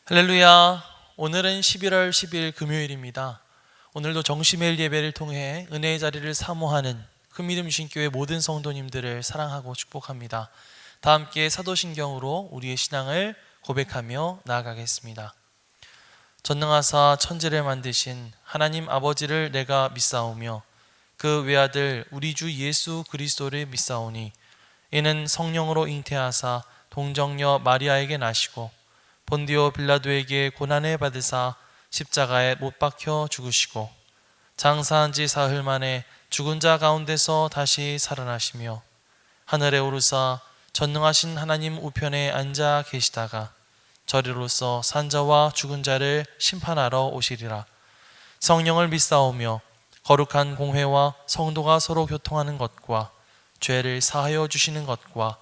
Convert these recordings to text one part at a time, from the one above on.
할렐루야. 오늘은 11월 10일 금요일입니다. 오늘도 정시매일 예배를 통해 은혜의 자리를 사모하는 큰믿음 신교회 모든 성도님들을 사랑하고 축복합니다. 다 함께 사도신경으로 우리의 신앙을 고백하며 나아가겠습니다. 전능하사 천지를 만드신 하나님 아버지를 내가 믿사오며 그 외아들 우리 주 예수 그리스도를 믿사오니 이는 성령으로 잉태하사 동정녀 마리아에게 나시고 본디오 빌라도에게 고난을 받으사 십자가에 못 박혀 죽으시고 장사한 지 사흘 만에 죽은 자 가운데서 다시 살아나시며 하늘에 오르사 전능하신 하나님 우편에 앉아 계시다가 저리로서 산자와 죽은 자를 심판하러 오시리라. 성령을 믿사오며 거룩한 공회와 성도가 서로 교통하는 것과 죄를 사하여 주시는 것과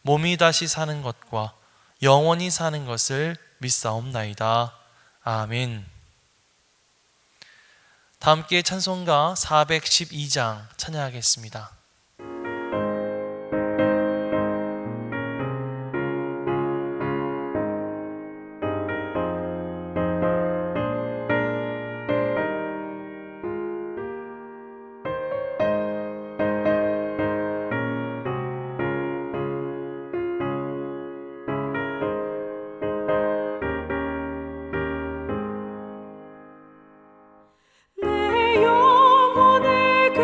몸이 다시 사는 것과 영원히 사는 것을 믿사옵나이다. 아멘. 다 함께 찬송가 412장 찬양하겠습니다. 내 영혼을 그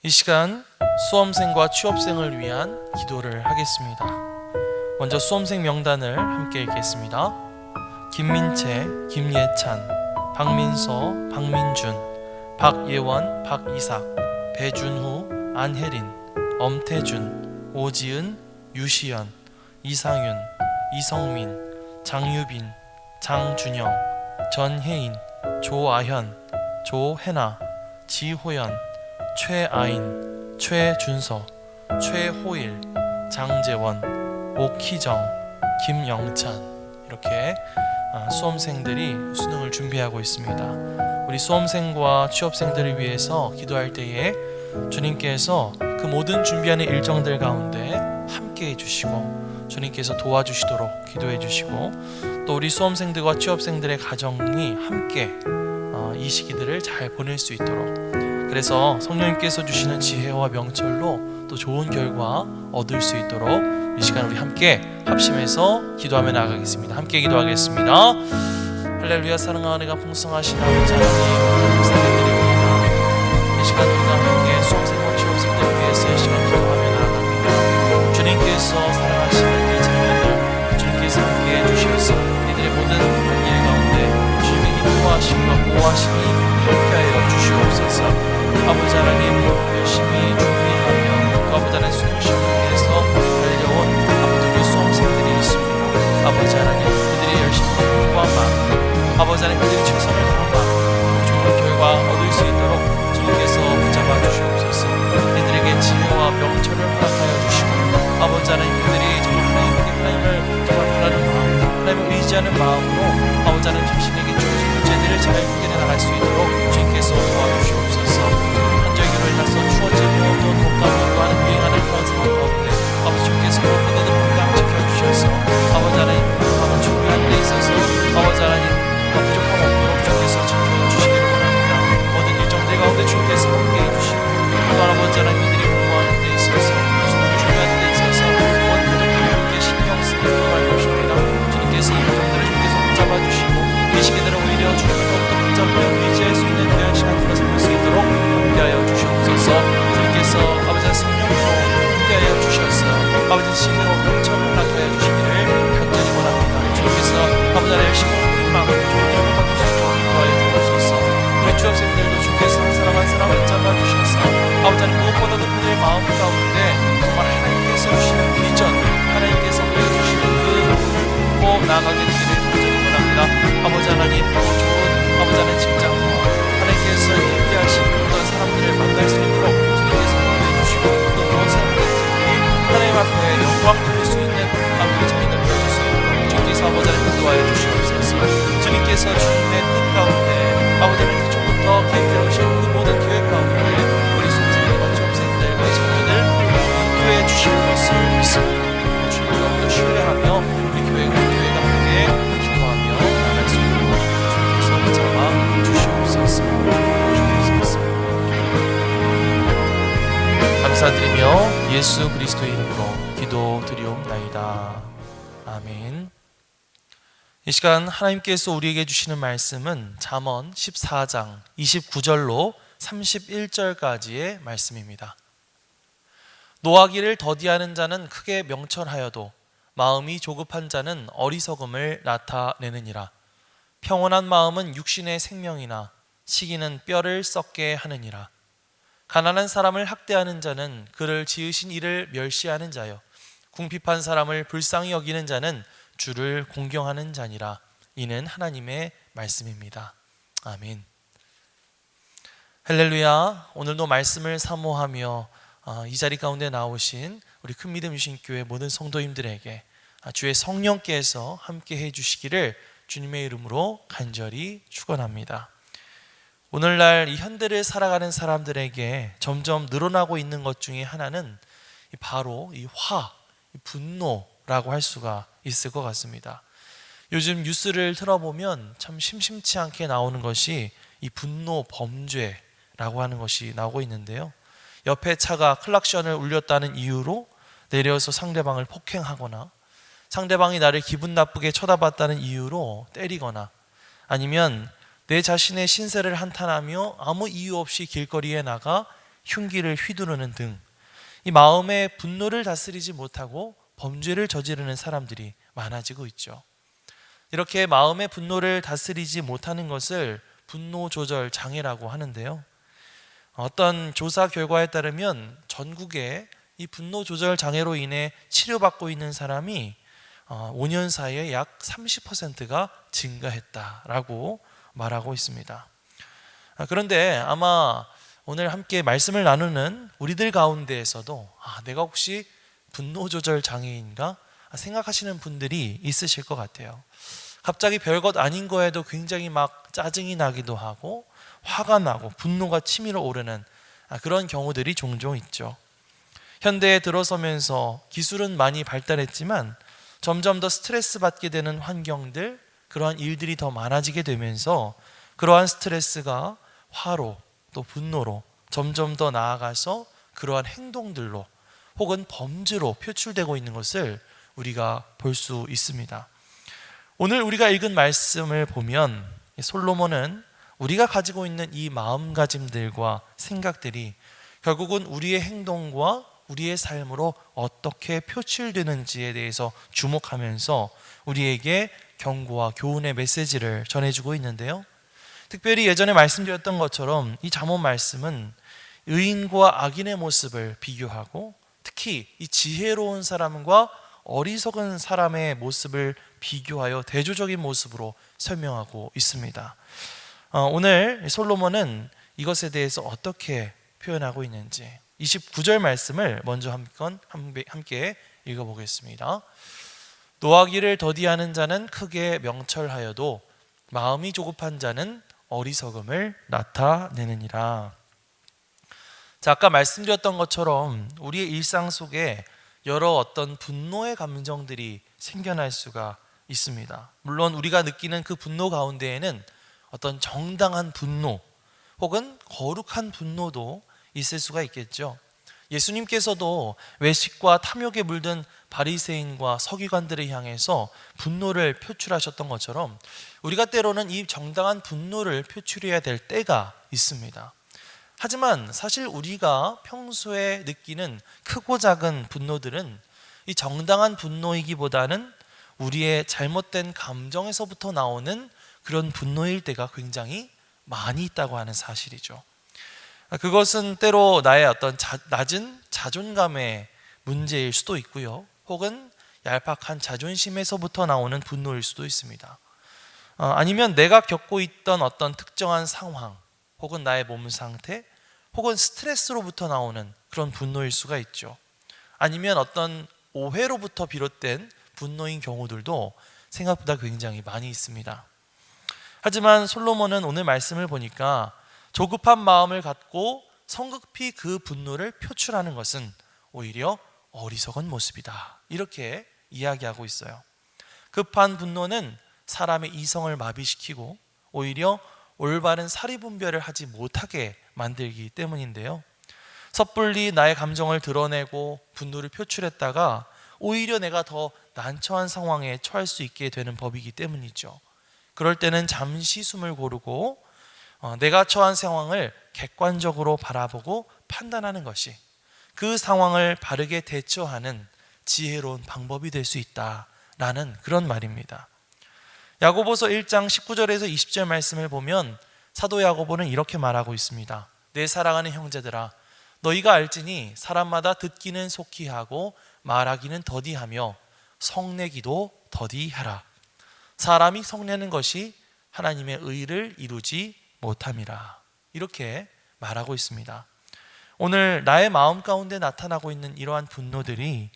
이 시간 수험생과 취업생을 위한 기도를 하겠습니다. 먼저 수험생 명단을 함께 읽겠습니다. 김민채, 김예찬, 박민서, 박민준, 박예원, 박이삭, 배준후, 안혜린, 엄태준, 오지은, 유시연, 이상윤, 이성민, 장유빈, 장준영, 전혜인, 조아현, 조혜나, 지호연, 최아인, 최준서, 최호일, 장재원, 옥희정, 김영찬, 이렇게 수험생들이 수능을 준비하고 있습니다. 우리 수험생과 취업생들을 위해서 기도할 때에 주님께서 그 모든 준비하는 일정들 가운데 함께 해주시고 주님께서 도와주시도록 기도해 주시고, 또 우리 수험생들과 취업생들의 가정이 함께 이 시기들을 잘 보낼 수 있도록, 그래서 성령님께서 주시는 지혜와 명철로 또 좋은 결과 얻을 수 있도록 이 시간 우리 함께 합심해서 기도하며 나가겠습니다. 함께 기도하겠습니다. 할렐루야. 사랑하는 은혜가 풍성하신 아버지 하나님, 감사드립니다. 이 시간 우리가 함께 수험생과 취업생들을 위해서 이 시간 기도하며 나아갑니다. 주님께서 사랑하시는 이 자녀들 주님께서 함께 해주셔서 이들의 모든 일 가운데 주님의 인도하심과 보호하심이 함께하여 주시옵소서. 아버지 하나님, 열심히 준비하며 또 아버지 하나님 수능 시험을 위해서 달려온 아버지 우리 수험생들이 있습니다. 아버지 하나님, 그들이 열심히 공부한 마음, 아버지 하나님 그들이 최선을 다한 마음, 좋은 결과 얻을 수 있도록 주님께서 붙잡아 주시옵소서. 이들에게 지혜와 명철을 허락하여 주시고, 아버지 하나님 그들이 정말 하나님을 정말 바라는 마음, 하나님을 의지하는 마음으로 아버지 하나님 자신에게 주어진 문제들을 잘 해결해 나갈 수 있도록 주님께서 도와주시옵소서. 한절기로 인해서 추워지고 또 독감으로 하는 유행하는 그런 상황 가운데 아버지 주님께서 무엇보다도 건강 지켜주셔서 아버지 하나님 건강을 준비하는 데 있어서 아버지 하나님 부족함 없도록 주님께서 지켜주시기를 원합니다. 모든 일정들 가운데 주님께서 함께해 주시고, 또 아버지 하나님 이들이 공부하는 데 있어서 수능을 준비하는 데 있어서 모든 부족함을 신경 쓰게 도와주십니다. 주님께서 이 부족들을 주님께서 붙잡아 주시고 이 시기들은 오히려 주님을 더욱더 붙잡으며 의지할 수 있는 귀한 시간으로 삼을 수 있도록 함께하여 주시옵소서. 주님께서 아버지 성령으로 함께하여 주셔서 아버지 지혜로 명철을 허락하여 주시기를 간절히 원합니다. 주님께서 아버지 하나님 심오한 마음으로 좋은 결과 받을 수 있도록 도와여 주옵소서. 우리 취업생들도 주께서 한 사람 한 사람 붙잡아 주셔서 아버지 하나님 무엇보다도 그들의 마음 가운데 정말 하나님께서 주시는 비전, 하나님께서 보여주시는 그 꿈을 보고 나아가게 되기를 간절히 원합니다. 아버지 하나님 또 좋은 아버지 하나님 직장과 하나님께서 예비하신 어떤 사람들을 만날 수 있도록 주님께서 인도해 주시고, 또 무엇을 하든지 하나님 앞에 영광 돌릴 수 있는 아버지 자녀들 보여줄 수 있도록 주님께서 아버지 하나님 인도하여 주시옵소서. 주님께서 주님의 뜻 가운데 아버지 하나님 조금 더 계획해 오신 그 모든 계획 가운데 우리 수험생들과 취업생들 우리 자녀들 인도해 주실 것을 믿습니다. 주님을 너무도 신뢰하며 우리 교회가 함께 기도하며 나갈 수 있도록 주님께서 붙잡아 주시옵소서. 감사드리며 예수 그리스도의 이름으로 기도드리옵나이다. 아멘. 이 시간 하나님께서 우리에게 주시는 말씀은 잠언 14장 29절로 31절까지의 말씀입니다. 노하기를 더디하는 자는 크게 명철하여도 마음이 조급한 자는 어리석음을 나타내느니라. 평온한 마음은 육신의 생명이나 시기는 뼈를 썩게 하느니라. 가난한 사람을 학대하는 자는 그를 지으신 이를 멸시하는 자요, 궁핍한 사람을 불쌍히 여기는 자는 주를 공경하는 자니라. 이는 하나님의 말씀입니다. 아멘. 할렐루야. 오늘도 말씀을 사모하며 이 자리 가운데 나오신 우리 큰믿음 유신교회 모든 성도님들에게 주의 성령께서 함께 해주시기를 주님의 이름으로 간절히 축원합니다. 오늘날 이 현대를 살아가는 사람들에게 점점 늘어나고 있는 것 중에 하나는 바로 이 분노라고 할 수가 있을 것 같습니다. 요즘 뉴스를 틀어보면 참 심심치 않게 나오는 것이 이 분노 범죄라고 하는 것이 나오고 있는데요. 옆에 차가 클락션을 울렸다는 이유로 내려서 상대방을 폭행하거나, 상대방이 나를 기분 나쁘게 쳐다봤다는 이유로 때리거나, 아니면 내 자신의 신세를 한탄하며 아무 이유 없이 길거리에 나가 흉기를 휘두르는 등 이 마음의 분노를 다스리지 못하고 범죄를 저지르는 사람들이 많아지고 있죠. 이렇게 마음의 분노를 다스리지 못하는 것을 분노 조절 장애라고 하는데요. 어떤 조사 결과에 따르면 전국에 이 분노 조절 장애로 인해 치료받고 있는 사람이 5년 사이에 약 30%가 증가했다라고 말하고 있습니다. 그런데 아마 오늘 함께 말씀을 나누는 우리들 가운데에서도 내가 혹시 분노 조절 장애인가 생각하시는 분들이 있으실 것 같아요. 갑자기 별것 아닌 거에도 굉장히 막 짜증이 나기도 하고 화가 나고 분노가 치밀어 오르는 그런 경우들이 종종 있죠. 현대에 들어서면서 기술은 많이 발달했지만 점점 더 스트레스 받게 되는 환경들, 그러한 일들이 더 많아지게 되면서 그러한 스트레스가 화로 또 분노로 점점 더 나아가서 그러한 행동들로 혹은 범죄로 표출되고 있는 것을 우리가 볼 수 있습니다. 오늘 우리가 읽은 말씀을 보면 솔로몬은 우리가 가지고 있는 이 마음가짐들과 생각들이 결국은 우리의 행동과 우리의 삶으로 어떻게 표출되는지에 대해서 주목하면서 우리에게 경고와 교훈의 메시지를 전해주고 있는데요. 특별히 예전에 말씀드렸던 것처럼 이 잠언 말씀은 의인과 악인의 모습을 비교하고 특히 이 지혜로운 사람과 어리석은 사람의 모습을 비교하여 대조적인 모습으로 설명하고 있습니다. 오늘 솔로몬은 이것에 대해서 어떻게 표현하고 있는지 29절 말씀을 먼저 함께 읽어보겠습니다. 노하기를 더디하는 자는 크게 명철하여도 마음이 조급한 자는 어리석음을 나타내느니라. 자, 아까 말씀드렸던 것처럼 우리의 일상 속에 여러 어떤 분노의 감정들이 생겨날 수가 있습니다. 물론 우리가 느끼는 그 분노 가운데에는 어떤 정당한 분노 혹은 거룩한 분노도 있을 수가 있겠죠. 예수님께서도 외식과 탐욕에 물든 바리새인과 서기관들을 향해서 분노를 표출하셨던 것처럼 우리가 때로는 이 정당한 분노를 표출해야 될 때가 있습니다. 하지만 사실 우리가 평소에 느끼는 크고 작은 분노들은 이 정당한 분노이기보다는 우리의 잘못된 감정에서부터 나오는 그런 분노일 때가 굉장히 많이 있다고 하는 사실이죠. 그것은 때로 나의 어떤 낮은 자존감의 문제일 수도 있고요. 혹은 얄팍한 자존심에서부터 나오는 분노일 수도 있습니다. 아니면 내가 겪고 있던 어떤 특정한 상황 혹은 나의 몸 상태 혹은 스트레스로부터 나오는 그런 분노일 수가 있죠. 아니면 어떤 오해로부터 비롯된 분노인 경우들도 생각보다 굉장히 많이 있습니다. 하지만 솔로몬은 오늘 말씀을 보니까 조급한 마음을 갖고 성급히 그 분노를 표출하는 것은 오히려 어리석은 모습이다, 이렇게 이야기하고 있어요. 급한 분노는 사람의 이성을 마비시키고 오히려 올바른 사리분별을 하지 못하게 만들기 때문인데요. 섣불리 나의 감정을 드러내고 분노를 표출했다가 오히려 내가 더 난처한 상황에 처할 수 있게 되는 법이기 때문이죠. 그럴 때는 잠시 숨을 고르고 내가 처한 상황을 객관적으로 바라보고 판단하는 것이 그 상황을 바르게 대처하는 지혜로운 방법이 될 수 있다라는 그런 말입니다. 야고보서 1장 19절에서 20절 말씀을 보면 사도 야고보는 이렇게 말하고 있습니다. 내 사랑하는 형제들아, 너희가 알지니 사람마다 듣기는 속히 하고 말하기는 더디하며 성내기도 더디하라. 사람이 성내는 것이 하나님의 의를 이루지 못함이라. 이렇게 말하고 있습니다. 오늘 나의 마음 가운데 나타나고 있는 이러한 분노들이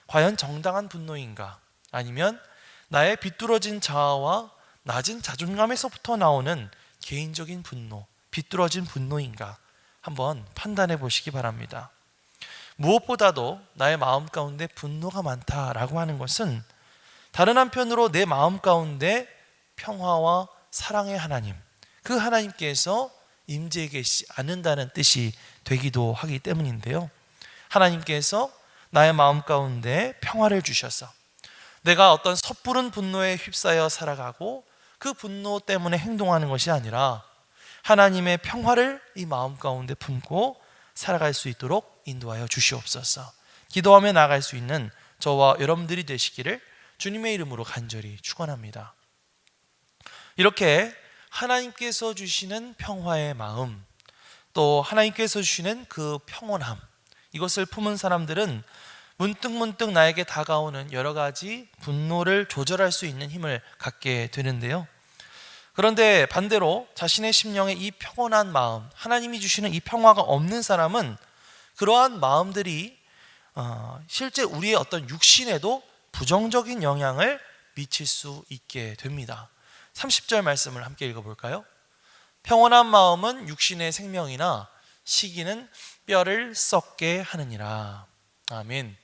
과연 정당한 분노인가? 아니면 나의 비뚤어진 자아와 낮은 자존감에서부터 나오는 개인적인 분노, 비뚤어진 분노인가? 한번 판단해 보시기 바랍니다. 무엇보다도 나의 마음 가운데 분노가 많다라고 하는 것은 다른 한편으로 내 마음 가운데 평화와 사랑의 하나님, 그 하나님께서 임재해 계시지 않는다는 뜻이 되기도 하기 때문인데요. 하나님께서 나의 마음 가운데 평화를 주셔서 내가 어떤 섣부른 분노에 휩싸여 살아가고 그 분노 때문에 행동하는 것이 아니라 하나님의 평화를 이 마음 가운데 품고 살아갈 수 있도록 인도하여 주시옵소서. 기도하며 나아갈 수 있는 저와 여러분들이 되시기를 주님의 이름으로 간절히 축원합니다. 이렇게 하나님께서 주시는 평화의 마음, 또 하나님께서 주시는 그 평온함, 이것을 품은 사람들은 문득문득 나에게 다가오는 여러 가지 분노를 조절할 수 있는 힘을 갖게 되는데요. 그런데 반대로 자신의 심령에 이 평온한 마음, 하나님이 주시는 이 평화가 없는 사람은 그러한 마음들이 실제 우리의 어떤 육신에도 부정적인 영향을 미칠 수 있게 됩니다. 30절 말씀을 함께 읽어볼까요? 평온한 마음은 육신의 생명이나 시기는 뼈를 썩게 하느니라. 아멘.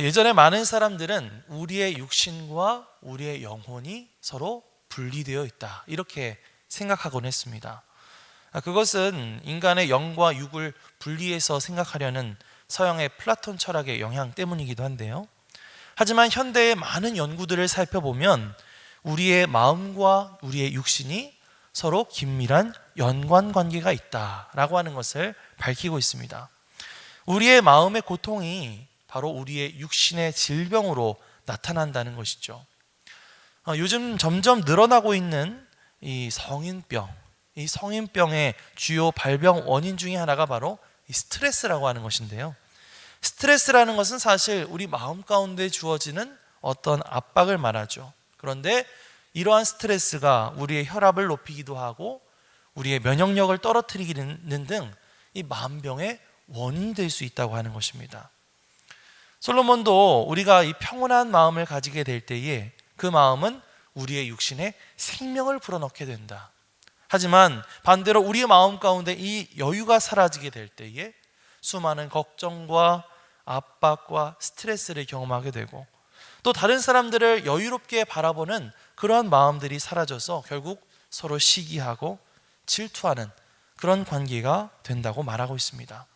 예전에 많은 사람들은 우리의 육신과 우리의 영혼이 서로 분리되어 있다, 이렇게 생각하곤 했습니다. 그것은 인간의 영과 육을 분리해서 생각하려는 서양의 플라톤 철학의 영향 때문이기도 한데요. 하지만 현대의 많은 연구들을 살펴보면 우리의 마음과 우리의 육신이 서로 긴밀한 연관관계가 있다라고 하는 것을 밝히고 있습니다. 우리의 마음의 고통이 바로 우리의 육신의 질병으로 나타난다는 것이죠. 요즘 점점 늘어나고 있는 이 성인병, 이 성인병의 주요 발병 원인 중에 하나가 바로 이 스트레스라고 하는 것인데요. 스트레스라는 것은 사실 우리 마음 가운데 주어지는 어떤 압박을 말하죠. 그런데 이러한 스트레스가 우리의 혈압을 높이기도 하고 우리의 면역력을 떨어뜨리는 등 이 만병의 원인이 될 수 있다고 하는 것입니다. 솔로몬도 우리가 이 평온한 마음을 가지게 될 때에 그 마음은 우리의 육신에 생명을 불어넣게 된다. 하지만 반대로 우리의 마음 가운데 이 여유가 사라지게 될 때에 수많은 걱정과 압박과 스트레스를 경험하게 되고 또 다른 사람들을 여유롭게 바라보는 그러한 마음들이 사라져서 결국 서로 시기하고 질투하는 그런 관계가 된다고 말하고 있습니다.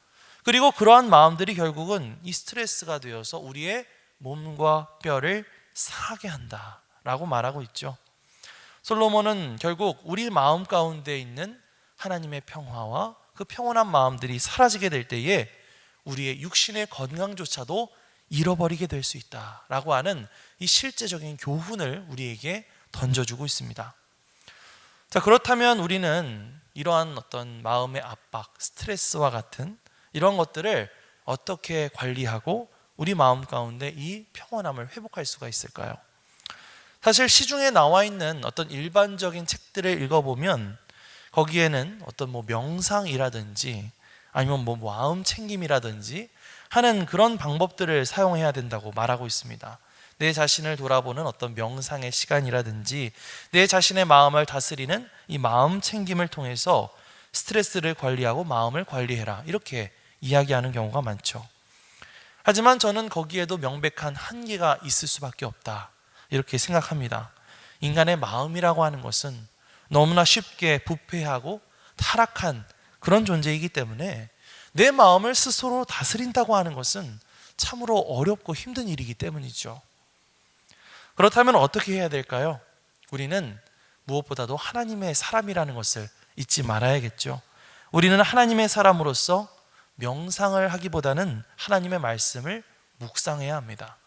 그리고 그러한 마음들이 결국은 이 스트레스가 되어서 우리의 몸과 뼈를 상하게 한다라고 말하고 있죠. 솔로몬은 결국 우리 마음 가운데 있는 하나님의 평화와 그 평온한 마음들이 사라지게 될 때에 우리의 육신의 건강조차도 잃어버리게 될 수 있다라고 하는 이 실제적인 교훈을 우리에게 던져주고 있습니다. 자, 그렇다면 우리는 이러한 어떤 마음의 압박, 스트레스와 같은 이런 것들을 어떻게 관리하고 우리 마음 가운데 이 평온함을 회복할 수가 있을까요? 사실 시중에 나와 있는 어떤 일반적인 책들을 읽어보면 거기에는 어떤 명상이라든지 아니면 마음 챙김이라든지 하는 그런 방법들을 사용해야 된다고 말하고 있습니다. 내 자신을 돌아보는 어떤 명상의 시간이라든지 내 자신의 마음을 다스리는 이 마음 챙김을 통해서 스트레스를 관리하고 마음을 관리해라, 이렇게 이야기하는 경우가 많죠. 하지만 저는 거기에도 명백한 한계가 있을 수밖에 없다, 이렇게 생각합니다. 인간의 마음이라고 하는 것은 너무나 쉽게 부패하고 타락한 그런 존재이기 때문에 내 마음을 스스로 다스린다고 하는 것은 참으로 어렵고 힘든 일이기 때문이죠. 그렇다면 어떻게 해야 될까요? 우리는 무엇보다도 하나님의 사람이라는 것을 잊지 말아야겠죠. 우리는 하나님의 사람으로서 명상을 하기보다는 하나님의 말씀을 묵상해야 합니다.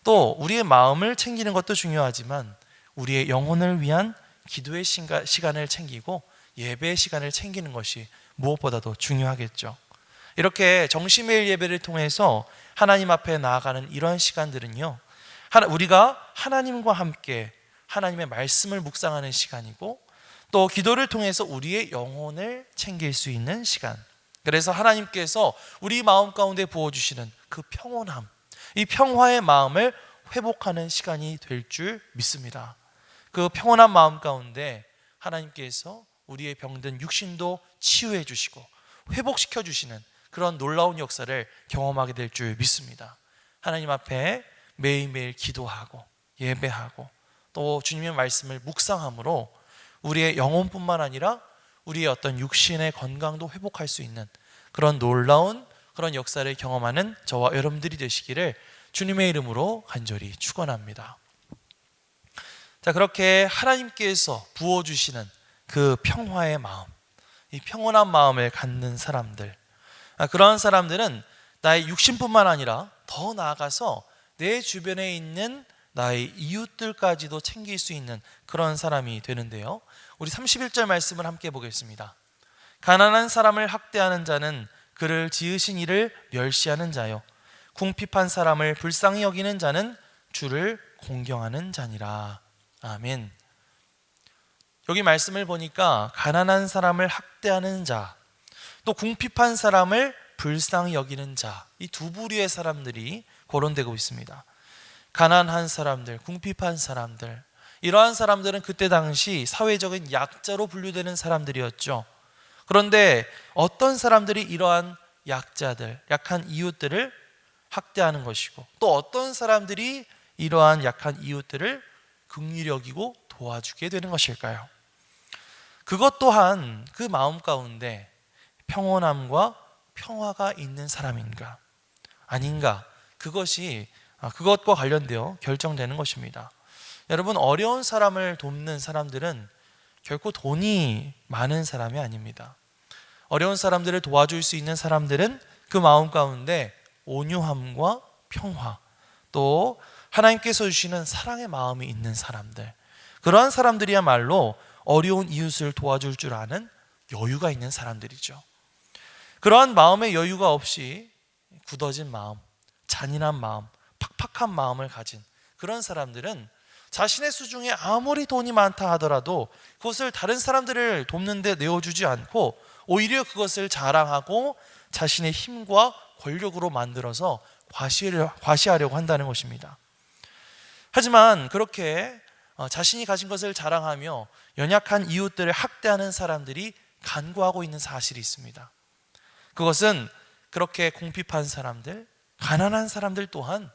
또 우리의 마음을 챙기는 것도 중요하지만 우리의 영혼을 위한 기도의 시간을 챙기고 예배의 시간을 챙기는 것이 무엇보다도 중요하겠죠. 이렇게 정시매일 예배를 통해서 하나님 앞에 나아가는 이러한 시간들은요, 우리가 하나님과 함께 하나님의 말씀을 묵상하는 시간이고 또 기도를 통해서 우리의 영혼을 챙길 수 있는 시간, 그래서 하나님께서 우리 마음 가운데 부어주시는 그 평온함, 이 평화의 마음을 회복하는 시간이 될 줄 믿습니다. 그 평온한 마음 가운데 하나님께서 우리의 병든 육신도 치유해 주시고 회복시켜 주시는 그런 놀라운 역사를 경험하게 될 줄 믿습니다. 하나님 앞에 매일매일 기도하고 예배하고 또 주님의 말씀을 묵상함으로 우리의 영혼뿐만 아니라 우리의 어떤 육신의 건강도 회복할 수 있는 그런 놀라운 그런 역사를 경험하는 저와 여러분들이 되시기를 주님의 이름으로 간절히 축원합니다. 자, 그렇게 하나님께서 부어주시는 그 평화의 마음, 이 평온한 마음을 갖는 사람들, 그러한 사람들은 나의 육신뿐만 아니라 더 나아가서 내 주변에 있는 나의 이웃들까지도 챙길 수 있는 그런 사람이 되는데요. 우리 31절 말씀을 함께 보겠습니다. 가난한 사람을 학대하는 자는 그를 지으신 이를 멸시하는 자요, 궁핍한 사람을 불쌍히 여기는 자는 주를 공경하는 자니라. 아멘. 여기 말씀을 보니까 가난한 사람을 학대하는 자, 또 궁핍한 사람을 불쌍히 여기는 자, 이 두 부류의 사람들이 거론되고 있습니다. 가난한 사람들, 궁핍한 사람들, 이러한 사람들은 그때 당시 사회적인 약자로 분류되는 사람들이었죠. 그런데 어떤 사람들이 이러한 약자들, 약한 이웃들을 학대하는 것이고, 또 어떤 사람들이 이러한 약한 이웃들을 긍휼히 여기고 도와주게 되는 것일까요? 그것 또한 그 마음 가운데 평온함과 평화가 있는 사람인가 아닌가, 그것과 관련되어 결정되는 것입니다. 여러분, 어려운 사람을 돕는 사람들은 결코 돈이 많은 사람이 아닙니다. 어려운 사람들을 도와줄 수 있는 사람들은 그 마음 가운데 온유함과 평화, 또 하나님께서 주시는 사랑의 마음이 있는 사람들, 그러한 사람들이야말로 어려운 이웃을 도와줄 줄 아는 여유가 있는 사람들이죠. 그러한 마음의 여유가 없이 굳어진 마음, 잔인한 마음, 팍팍한 마음을 가진 그런 사람들은 자신의 수중에 아무리 돈이 많다 하더라도 그것을 다른 사람들을 돕는 데 내어주지 않고 오히려 그것을 자랑하고 자신의 힘과 권력으로 만들어서 과시하려고 한다는 것입니다. 하지만 그렇게 자신이 가진 것을 자랑하며 연약한 이웃들을 학대하는 사람들이 간구하고 있는 사실이 있습니다. 그것은 그렇게 궁핍한 사람들, 가난한 사람들 또한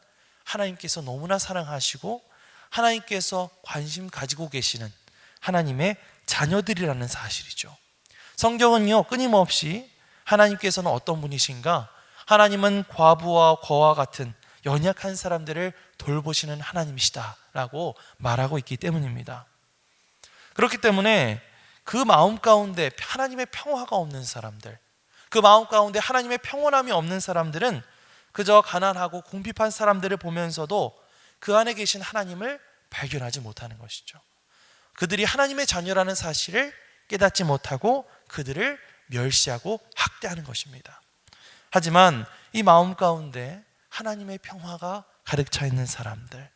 하나님께서 너무나 사랑하시고 하나님께서 관심 가지고 계시는 하나님의 자녀들이라는 사실이죠. 성경은요, 끊임없이 하나님께서는 어떤 분이신가? 하나님은 과부와 거와 같은 연약한 사람들을 돌보시는 하나님이시다라고 말하고 있기 때문입니다. 그렇기 때문에 그 마음 가운데 하나님의 평화가 없는 사람들, 그 마음 가운데 하나님의 평온함이 없는 사람들은 그저 가난하고 궁핍한 사람들을 보면서도 그 안에 계신 하나님을 발견하지 못하는 것이죠. 그들이 하나님의 자녀라는 사실을 깨닫지 못하고 그들을 멸시하고 학대하는 것입니다. 하지만 이 마음 가운데 하나님의 평화가 가득 차 있는 사람들,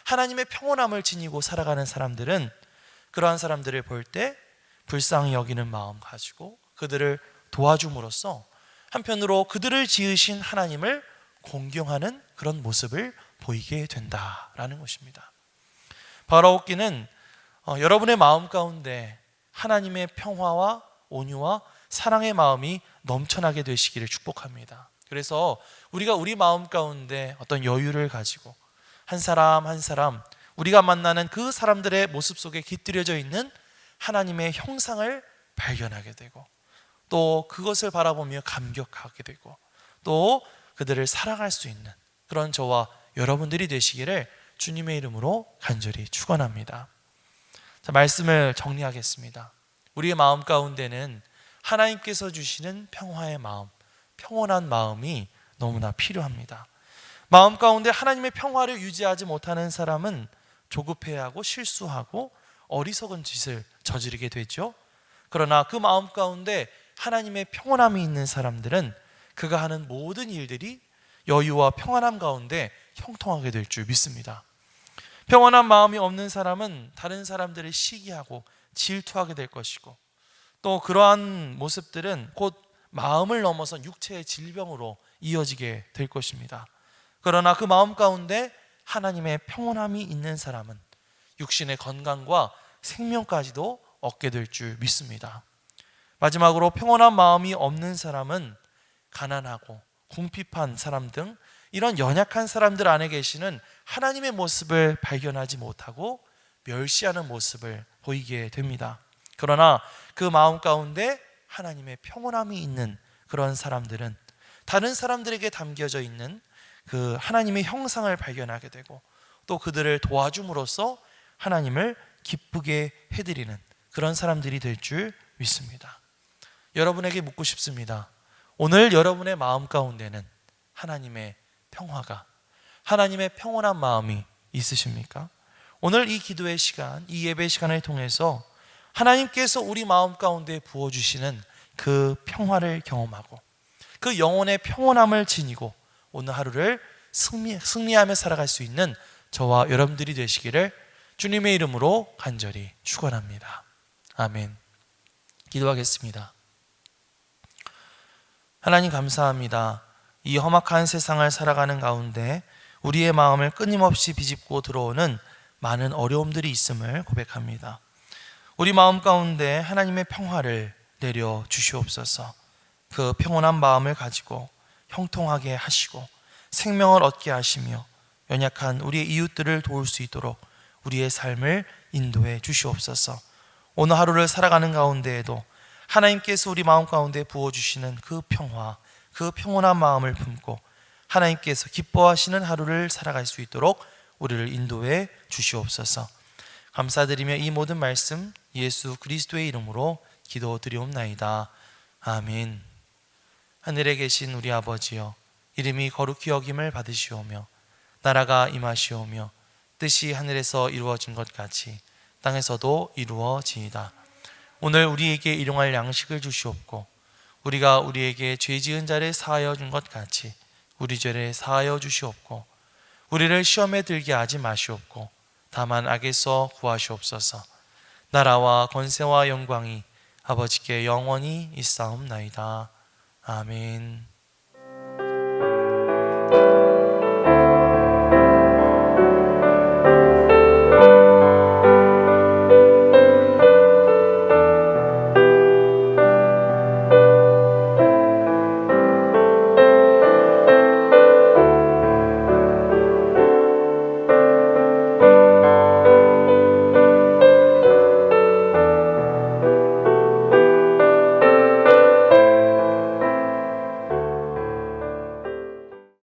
하나님의 평온함을 지니고 살아가는 사람들은 그러한 사람들을 볼 때 불쌍히 여기는 마음 가지고 그들을 도와줌으로써 한편으로 그들을 지으신 하나님을 공경하는 그런 모습을 보이게 된다라는 것입니다. 바라옵기는 여러분의 마음 가운데 하나님의 평화와 온유와 사랑의 마음이 넘쳐나게 되시기를 축복합니다. 그래서 우리가 우리 마음 가운데 어떤 여유를 가지고 한 사람 한 사람 우리가 만나는 그 사람들의 모습 속에 깃들여져 있는 하나님의 형상을 발견하게 되고 또 그것을 바라보며 감격하게 되고 또 그들을 사랑할 수 있는 그런 저와 여러분들이 되시기를 주님의 이름으로 간절히 축원합니다. 자, 말씀을 정리하겠습니다. 우리의 마음 가운데는 하나님께서 주시는 평화의 마음, 평온한 마음이 너무나 필요합니다. 마음 가운데 하나님의 평화를 유지하지 못하는 사람은 조급해하고 실수하고 어리석은 짓을 저지르게 되죠. 그러나 그 마음 가운데 하나님의 평온함이 있는 사람들은 그가 하는 모든 일들이 여유와 평안함 가운데 형통하게 될 줄 믿습니다. 평안한 마음이 없는 사람은 다른 사람들을 시기하고 질투하게 될 것이고 또 그러한 모습들은 곧 마음을 넘어서 육체의 질병으로 이어지게 될 것입니다. 그러나 그 마음 가운데 하나님의 평온함이 있는 사람은 육신의 건강과 생명까지도 얻게 될 줄 믿습니다. 마지막으로 평온한 마음이 없는 사람은 가난하고 궁핍한 사람 등 이런 연약한 사람들 안에 계시는 하나님의 모습을 발견하지 못하고 멸시하는 모습을 보이게 됩니다. 그러나 그 마음 가운데 하나님의 평온함이 있는 그런 사람들은 다른 사람들에게 담겨져 있는 그 하나님의 형상을 발견하게 되고 또 그들을 도와줌으로써 하나님을 기쁘게 해드리는 그런 사람들이 될 줄 믿습니다. 여러분에게 묻고 싶습니다. 오늘 여러분의 마음 가운데는 하나님의 평화가, 하나님의 평온한 마음이 있으십니까? 오늘 이 기도의 시간, 이 예배 시간을 통해서 하나님께서 우리 마음 가운데 부어주시는 그 평화를 경험하고 그 영혼의 평온함을 지니고 오늘 하루를 승리하며 살아갈 수 있는 저와 여러분들이 되시기를 주님의 이름으로 간절히 축원합니다. 아멘. 기도하겠습니다. 하나님 감사합니다. 이 험악한 세상을 살아가는 가운데 우리의 마음을 끊임없이 비집고 들어오는 많은 어려움들이 있음을 고백합니다. 우리 마음 가운데 하나님의 평화를 내려 주시옵소서. 그 평온한 마음을 가지고 형통하게 하시고 생명을 얻게 하시며 연약한 우리의 이웃들을 도울 수 있도록 우리의 삶을 인도해 주시옵소서. 오늘 하루를 살아가는 가운데에도 하나님께서 우리 마음 가운데 부어주시는 그 평화, 그 평온한 마음을 품고 하나님께서 기뻐하시는 하루를 살아갈 수 있도록 우리를 인도해 주시옵소서. 감사드리며 이 모든 말씀 예수 그리스도의 이름으로 기도드리옵나이다. 아멘. 하늘에 계신 우리 아버지여, 이름이 거룩히 여김을 받으시오며 나라가 임하시오며 뜻이 하늘에서 이루어진 것 같이 땅에서도 이루어지이다. 오늘 우리에게 일용할 양식을 주시옵고 우리가 우리에게 죄 지은 자를 사하여 준 것 같이 우리 죄를 사하여 주시옵고 우리를 시험에 들게 하지 마시옵고 다만 악에서 구하시옵소서. 나라와 권세와 영광이 아버지께 영원히 있사옵나이다. 아멘.